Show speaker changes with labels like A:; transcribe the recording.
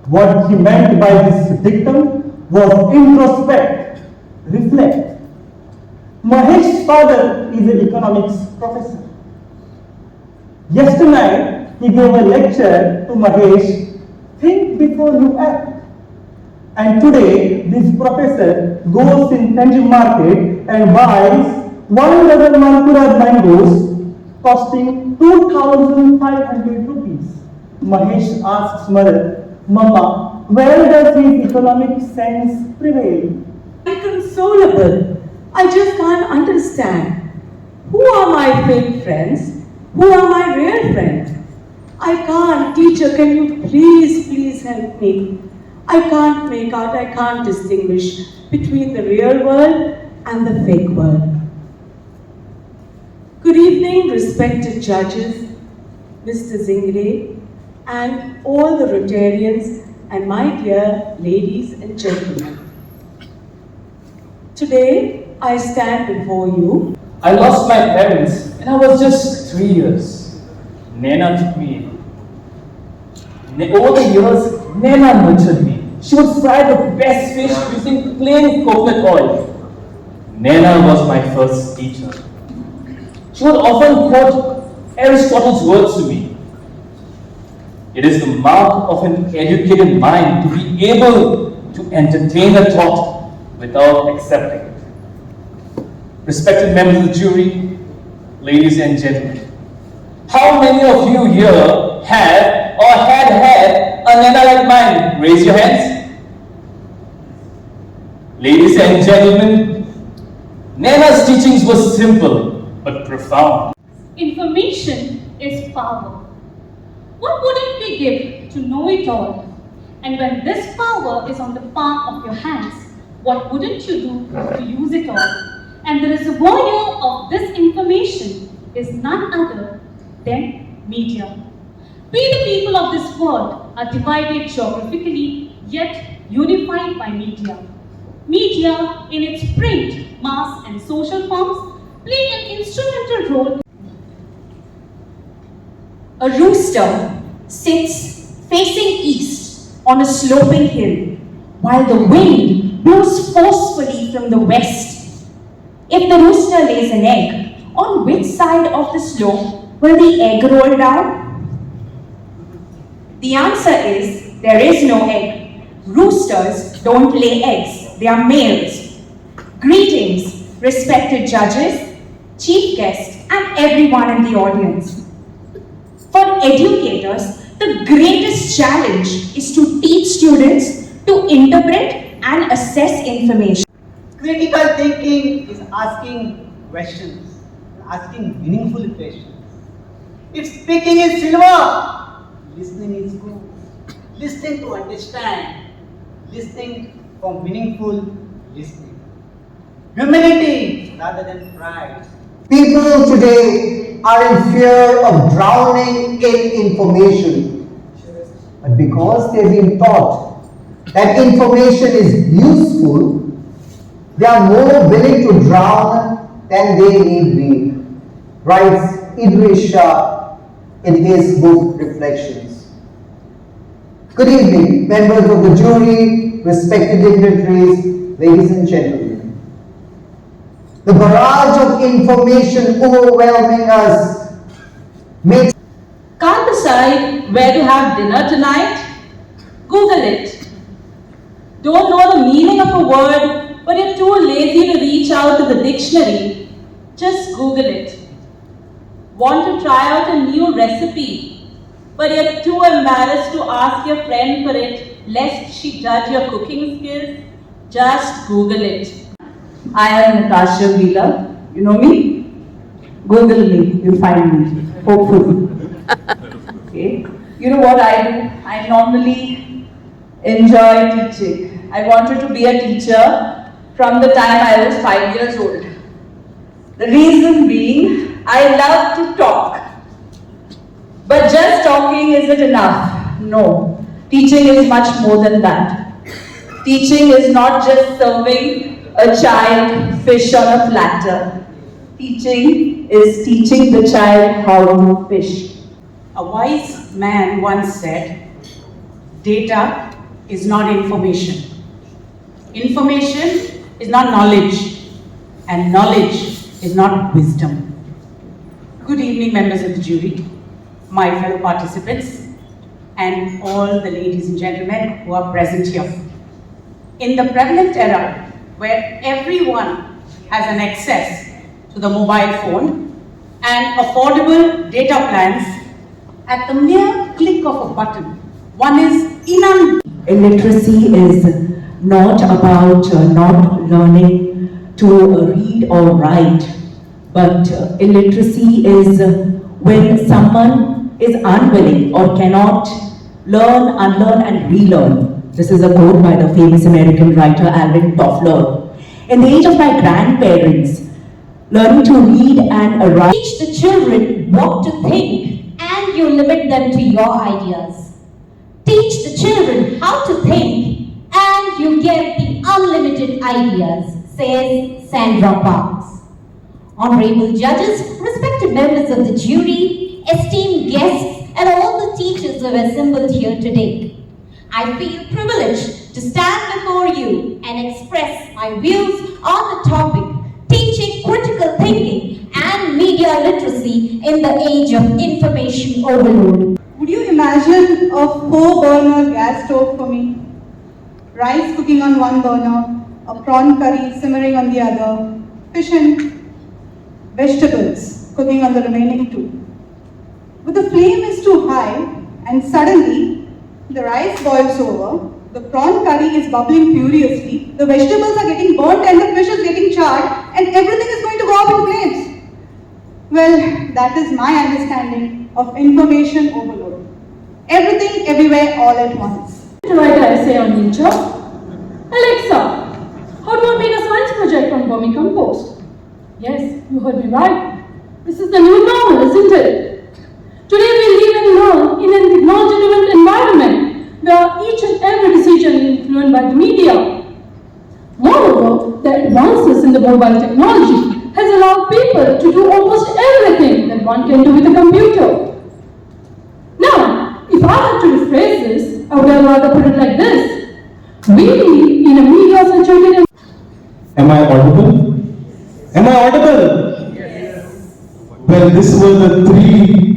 A: What he meant by this dictum was introspect, reflect. Mahesh's father is an economics professor. Yesterday, he gave a lecture to Mahesh, think before you act. And today, this professor goes in Tangi market and buys 1 dozen Malpura mangoes costing 2,500 rupees. Mahesh asks mother, Mama, where does his economic sense prevail?
B: Inconsolable. I just can't understand. Who are my fake friends? Who are my real friends? I can't. Teacher, can you please help me? I can't make out, I can't distinguish between the real world and the fake world. Good evening, respected judges, Mr. Zingre, and all the Rotarians, and my dear ladies and gentlemen. Today, I stand before you.
C: I lost my parents when I was just 3 years. Nana took me in. Over the years, Nana nurtured me. She would fry the best fish using plain coconut oil. Nana was my first teacher. She would often quote Aristotle's words to me. It is the mark of an educated mind to be able to entertain a thought without accepting it. Respected members of the jury, ladies and gentlemen, how many of you here have or had a Nana like mine? Raise your hands. Ladies and gentlemen, Nana's teachings were simple but profound.
D: Information is power. What wouldn't we give to know it all? And when this power is on the palm of your hands, what wouldn't you do to use it all? And the reservoir of this information is none other than media. We, the people of this world, are divided geographically yet unified by media. Media, in its print, mass, and social forms, play an instrumental role.
E: A rooster sits facing east on a sloping hill, while the wind blows forcefully from the west. If the rooster lays an egg, on which side of the slope will the egg roll down? The answer is, there is no egg. Roosters don't lay eggs. They are males. Greetings, respected judges, chief guests, and everyone in the audience. For educators, the greatest challenge is to teach students to interpret and assess information.
F: Critical thinking is asking questions, asking meaningful questions. If speaking is silver, listening is gold. Listening to understand, listening for meaningful listening. Humility rather than pride.
G: People today are in fear of drowning in information. But because they've been taught that information is useful, they are more willing to drown than they need be, writes Idris Shah in his book Reflections. Good evening, members of the jury, respected dignitaries, ladies and gentlemen. The barrage of information overwhelming us makes...
B: Can't decide where to have dinner tonight? Google it. Don't know the meaning of a word, but you're too lazy to reach out to the dictionary. Just Google it. Want to try out a new recipe, but you're too embarrassed to ask your friend for it, lest she judge your cooking skills? Just Google it. I am Natasha. You know me? Google me, you'll find me, hopefully. Okay. You know what I do? I normally enjoy teaching. I wanted to be a teacher from the time I was 5 years old. The reason being, I love to talk. But just talking isn't enough. No. Teaching is much more than that. Teaching is not just serving a child fish on a platter. Teaching is teaching the child how to fish. A wise man once said, data
H: is not information. Information is not knowledge, and knowledge is not wisdom. Good evening, members of the jury, my fellow participants, and all the ladies and gentlemen who are present here. In the prevalent era, where everyone has an access to the mobile phone and affordable data plans, at the mere click of a button, one is inundated.
E: Illiteracy is not about not learning to read or write, but illiteracy is when someone is unwilling or cannot learn, unlearn and relearn. This is a quote by the famous American writer Alvin Toffler. In the age of my grandparents, learning to read and write.
I: Teach the children what to think and you limit them to your ideas. Teach the children how to think and you get the unlimited ideas, says Sandra Parks. Honorable judges, respected members of the jury, esteemed guests, and all the teachers who have assembled here today. I feel privileged to stand before you and express my views on the topic, teaching critical thinking and media literacy in the age of information overload.
J: Would you imagine a 4-burner gas stove for me? Rice cooking on one burner, a prawn curry simmering on the other, fish and vegetables cooking on the remaining 2. But the flame is too high and suddenly the rice boils over, the prawn curry is bubbling furiously, the vegetables are getting burnt and the fish is getting charred and everything is going to go up in flames. Well, that is my understanding of information overload. Everything, everywhere, all at once.
K: To write an essay on nature. Alexa, how do I make a science project on vermicompost? Yes, you heard me right. This is the new normal, isn't it? Today we live and learn in an technology-driven environment where each and every decision is influenced by the media. Moreover, the advances in the mobile technology has allowed people to do almost everything that one can do with a computer. Now, if I had to rephrase this, I would have rather put it like this. We live in a media-saturated environment.
A: Am I audible? Am I audible? Yes. Well, this were the 3